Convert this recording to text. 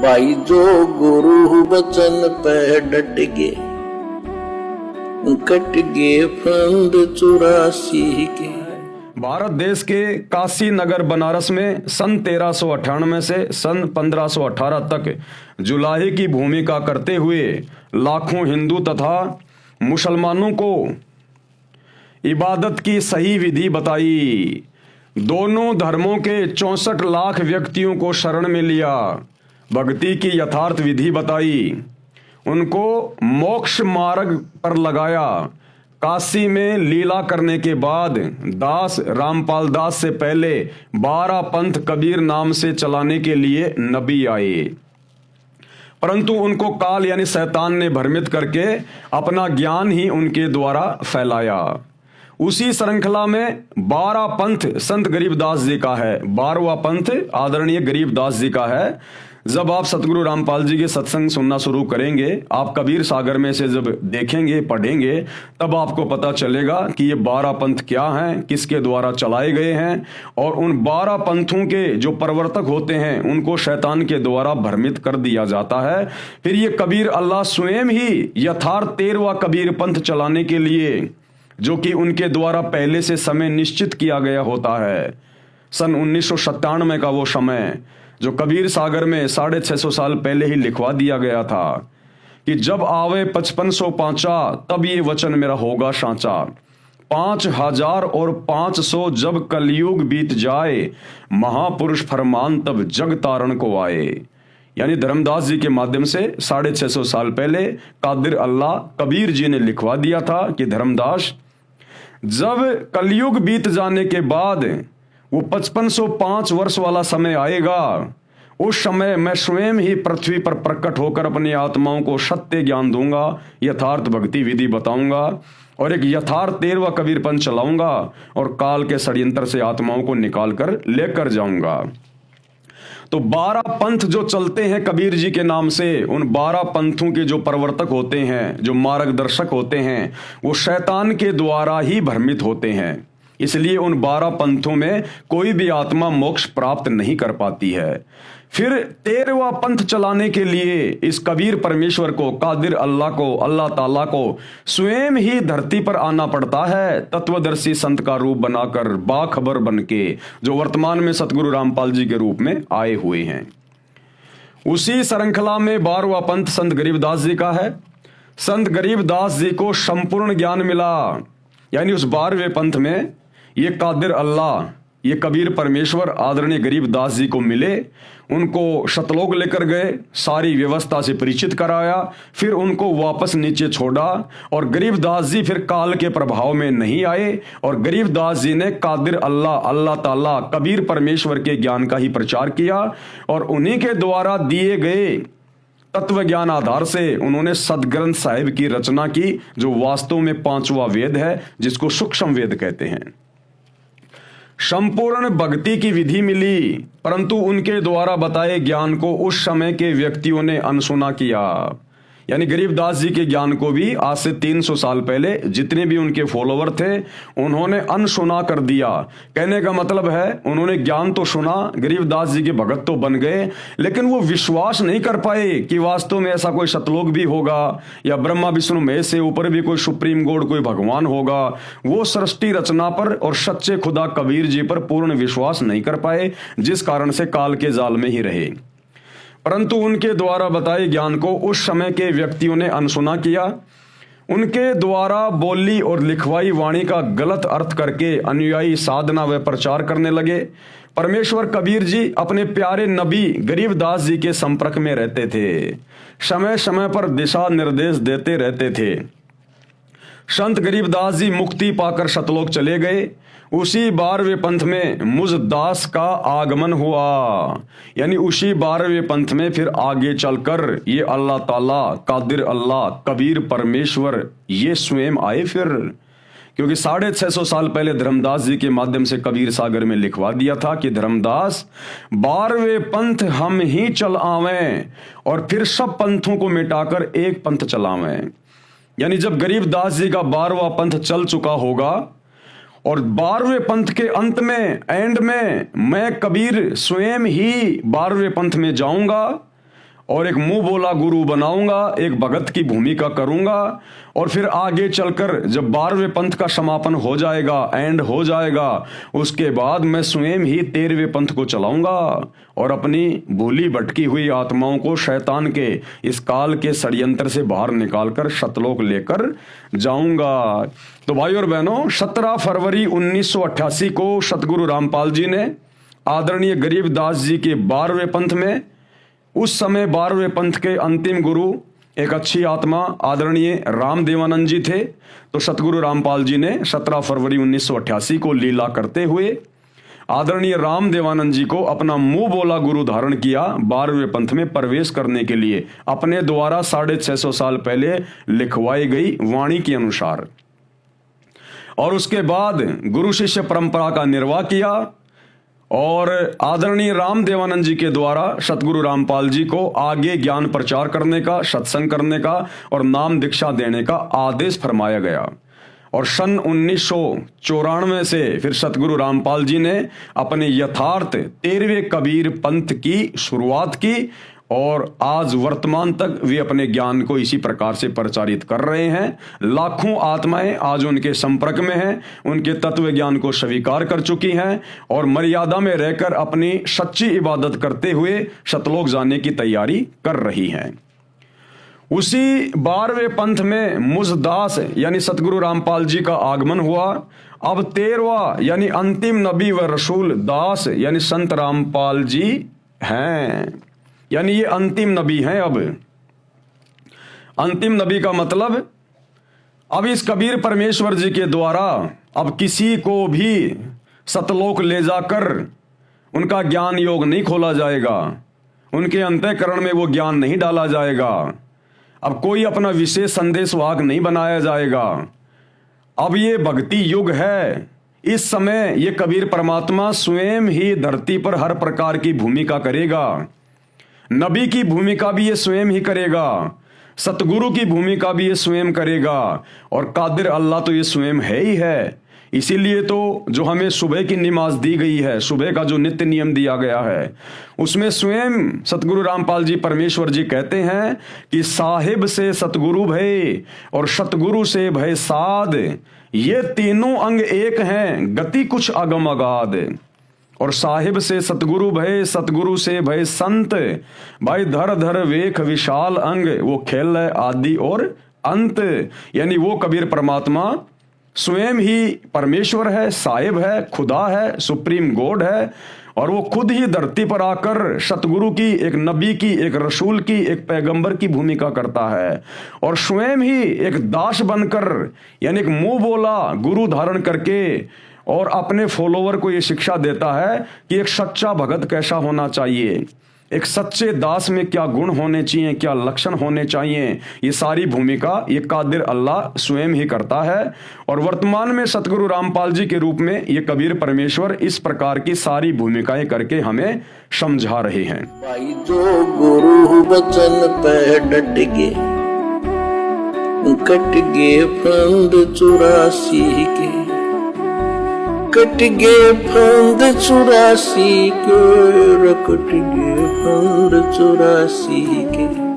भाई जो गुरु बचन पे डट गे, कट गे फंद 84 के। भारत देश के काशी नगर बनारस में सन 1398 से सन 1518 तक जुलाहे की भूमिका करते हुए लाखों हिंदू तथा मुसलमानों को इबादत की सही विधि बताई। दोनों धर्मों के 64 लाख व्यक्तियों को शरण में लिया, भक्ति की यथार्थ विधि बताई, उनको मोक्ष मार्ग पर लगाया। काशी में लीला करने के बाद दास रामपाल दास से पहले 12 पंथ कबीर नाम से चलाने के लिए नबी आए, परंतु उनको काल यानी शैतान ने भ्रमित करके अपना ज्ञान ही उनके द्वारा फैलाया। उसी श्रृंखला में 12 पंथ संत गरीबदास जी का है, 12वां पंथ आदरणीय गरीबदास जी का है। जब आप सतगुरु रामपाल जी के सत्संग सुनना शुरू करेंगे, आप कबीर सागर में से जब देखेंगे पढ़ेंगे, तब आपको पता चलेगा कि ये 12 पंथ क्या हैं, किसके द्वारा चलाए गए हैं, और उन 12 पंथों के जो प्रवर्तक होते हैं उनको शैतान के द्वारा भ्रमित कर दिया जाता है। फिर ये कबीर अल्लाह स्वयं ही यथार्थ 13वां कबीर पंथ चलाने के लिए, जो कि उनके द्वारा पहले से समय निश्चित किया गया होता है, सन 1997 का वो समय जो कबीर सागर में 650 साल पहले ही लिखवा दिया गया था कि जब आवे 5500 पांचा, तब ये वचन मेरा होगा सांचा। 5000 और 500 जब कलयुग बीत जाए, महापुरुष फरमान तब जग तारण को आए। यानी धर्मदास जी के माध्यम से 650 साल पहले कादिर अल्लाह कबीर जी ने लिखवा दिया था कि धर्मदास, जब कलयुग बीत जाने के बाद वो 5505 वर्ष वाला समय आएगा, उस समय मैं स्वयं ही पृथ्वी पर प्रकट होकर अपनी आत्माओं को सत्य ज्ञान दूंगा, यथार्थ भक्ति विधि बताऊंगा और एक यथार्थ 13वां कबीरपंथ चलाऊंगा और काल के षड्यंत्र से आत्माओं को निकाल कर लेकर जाऊंगा। तो 12 पंथ जो चलते हैं कबीर जी के नाम से, उन 12 पंथों के जो प्रवर्तक होते हैं, जो मार्गदर्शक होते हैं, वो शैतान के द्वारा ही भ्रमित होते हैं। इसलिए उन 12 पंथों में कोई भी आत्मा मोक्ष प्राप्त नहीं कर पाती है। फिर 13वां पंथ चलाने के लिए इस कबीर परमेश्वर को, कादिर अल्लाह को, अल्लाह ताला को स्वयं ही धरती पर आना पड़ता है, तत्वदर्शी संत का रूप बनाकर, बाखबर बनके, जो वर्तमान में सतगुरु रामपाल जी के रूप में आए हुए हैं। उसी श्रृंखला में 12वां पंथ संत गरीबदास जी का है। संत गरीबदास जी को संपूर्ण ज्ञान मिला, यानी उस 12वें पंथ में ये कादिर अल्लाह, ये कबीर परमेश्वर आदरणीय गरीबदास जी को मिले, उनको शतलोक लेकर गए, सारी व्यवस्था से परिचित कराया, फिर उनको वापस नीचे छोड़ा और गरीबदास जी फिर काल के प्रभाव में नहीं आए और गरीबदास जी ने कादिर अल्लाह, अल्लाह ताला, कबीर परमेश्वर के ज्ञान का ही प्रचार किया और उन्हीं के द्वारा दिए गए तत्व ज्ञान आधार से उन्होंने सदग्रंथ साहिब की रचना की, जो वास्तव में 5वां वेद है, जिसको सूक्ष्म वेद कहते हैं। संपूर्ण भक्ति की विधि मिली, परंतु उनके द्वारा बताए ज्ञान को उस समय के व्यक्तियों ने अनसुना किया। यानी गरीबदास जी के ज्ञान को भी आज से 300 साल पहले जितने भी उनके फॉलोवर थे, उन्होंने अनसुना कर दिया। कहने का मतलब है, उन्होंने ज्ञान तो सुना, गरीबदास जी के भगत तो बन गए, लेकिन वो विश्वास नहीं कर पाए कि वास्तव में ऐसा कोई सतलोक भी होगा या ब्रह्मा विष्णु महेश से ऊपर भी कोई सुप्रीम गॉड, कोई भगवान होगा। वो सृष्टि रचना पर और सच्चे खुदा कबीर जी पर पूर्ण विश्वास नहीं कर पाए, जिस कारण से काल के जाल में ही रहे। परंतु उनके द्वारा बताए ज्ञान को उस समय के व्यक्तियों ने अनसुना किया। उनके द्वारा बोली और लिखवाई वाणी का गलत अर्थ करके अनुयायी साधना व प्रचार करने लगे। परमेश्वर कबीर जी अपने प्यारे नबी गरीबदास जी के संपर्क में रहते थे, समय समय पर दिशा निर्देश देते रहते थे। संत गरीबदास जी मुक्ति पाकर सतलोक चले गए। उसी 12वें पंथ में मुझदास का आगमन हुआ, यानी उसी 12वें पंथ में फिर आगे चलकर ये अल्लाह ताला, कादिर अल्लाह, कबीर परमेश्वर ये स्वयं आए। फिर क्योंकि 650 साल पहले धर्मदास जी के माध्यम से कबीर सागर में लिखवा दिया था कि धर्मदास 12वें पंथ हम ही चल आवें और फिर सब पंथों को मिटाकर एक पंथ चलावें। यानी जब गरीबदास जी का 12वां पंथ चल चुका होगा और 12वें पंथ के अंत में, एंड में, मैं कबीर स्वयं ही 12वें पंथ में जाऊंगा और एक मुंह बोला गुरु बनाऊंगा, एक भगत की भूमिका करूंगा, और फिर आगे चलकर जब 12वें पंथ का समापन हो जाएगा, एंड हो जाएगा, उसके बाद मैं स्वयं ही 13वें पंथ को चलाऊंगा और अपनी भूली भटकी हुई आत्माओं को शैतान के इस काल के षड्यंत्र से बाहर निकालकर सतलोक लेकर जाऊंगा। तो भाई और बहनों, 17 फरवरी 1988 को सतगुरु रामपाल जी ने आदरणीय गरीबदास जी के 12वें पंथ में, उस समय 12वें पंथ के अंतिम गुरु एक अच्छी आत्मा आदरणीय राम देवानंद जी थे। तो सतगुरु रामपाल जी ने 17 फरवरी 1988 को लीला करते हुए आदरणीय राम देवानंद जी को अपना मुंह बोला गुरु धारण किया 12वें पंथ में प्रवेश करने के लिए, अपने द्वारा 650 साल पहले लिखवाई गई वाणी के अनुसार। और उसके बाद गुरु शिष्य परंपरा का निर्वाह किया और आदरणीय राम देवानंद जी के द्वारा सतगुरु रामपाल जी को आगे ज्ञान प्रचार करने का, सत्संग करने का और नाम दीक्षा देने का आदेश फरमाया गया। और सन 1994 से फिर सतगुरु रामपाल जी ने अपने यथार्थ 13वें कबीर पंथ की शुरुआत की और आज वर्तमान तक वे अपने ज्ञान को इसी प्रकार से प्रचारित कर रहे हैं। लाखों आत्माएं आज उनके संपर्क में हैं, उनके तत्व ज्ञान को स्वीकार कर चुकी हैं और मर्यादा में रहकर अपनी सच्ची इबादत करते हुए सतलोक जाने की तैयारी कर रही हैं। उसी 12वें पंथ में मुझदास यानी सतगुरु रामपाल जी का आगमन हुआ। अब 13वां यानी अंतिम नबी व रसूल दास यानी संत रामपाल जी हैं, यानी ये अंतिम नबी हैं। अब अंतिम नबी का मतलब अब इस कबीर परमेश्वर जी के द्वारा अब किसी को भी सतलोक ले जाकर उनका ज्ञान योग नहीं खोला जाएगा, उनके अंतःकरण में वो ज्ञान नहीं डाला जाएगा। अब कोई अपना विशेष संदेश वाहक नहीं बनाया जाएगा। अब ये भक्ति युग है। इस समय ये कबीर परमात्मा स्वयं ही धरती पर हर प्रकार की भूमिका करेगा। नबी की भूमिका भी ये स्वयं ही करेगा, सतगुरु की भूमिका भी ये स्वयं करेगा और कादिर अल्लाह तो ये स्वयं है ही है। इसीलिए तो जो हमें सुबह की नमाज दी गई है, सुबह का जो नित्य नियम दिया गया है, उसमें स्वयं सतगुरु रामपाल जी परमेश्वर जी कहते हैं कि साहिब से सतगुरु भय और सतगुरु से भय साध, ये तीनों अंग एक हैं, गति कुछ अगम अगाध। और साहिब से सतगुरु भय, सतगुरु से भय संत, भाई धर धर वेख विशाल अंग, वो खेल है आदि और अंत। यानी वो कबीर परमात्मा स्वयं ही परमेश्वर है, साहिब है, खुदा है, सुप्रीम गॉड है और वो खुद ही धरती पर आकर सतगुरु की, एक नबी की, एक रसूल की, एक पैगंबर की भूमिका करता है और स्वयं ही एक दास बनकर यानी एक मुंह बोला गुरु धारण करके और अपने फॉलोवर को ये शिक्षा देता है कि एक सच्चा भगत कैसा होना चाहिए, एक सच्चे दास में क्या गुण होने चाहिए, क्या लक्षण होने चाहिए। ये सारी भूमिका ये कादिर अल्लाह स्वयं ही करता है और वर्तमान में सतगुरु रामपाल जी के रूप में ये कबीर परमेश्वर इस प्रकार की सारी भूमिकाएं करके हमें समझा रहे हैं। भाई जो गुरु वचन पे डट गए, कट गए फंद 84 के, कट गए फंद 84 के, कट गए फंद 84 के।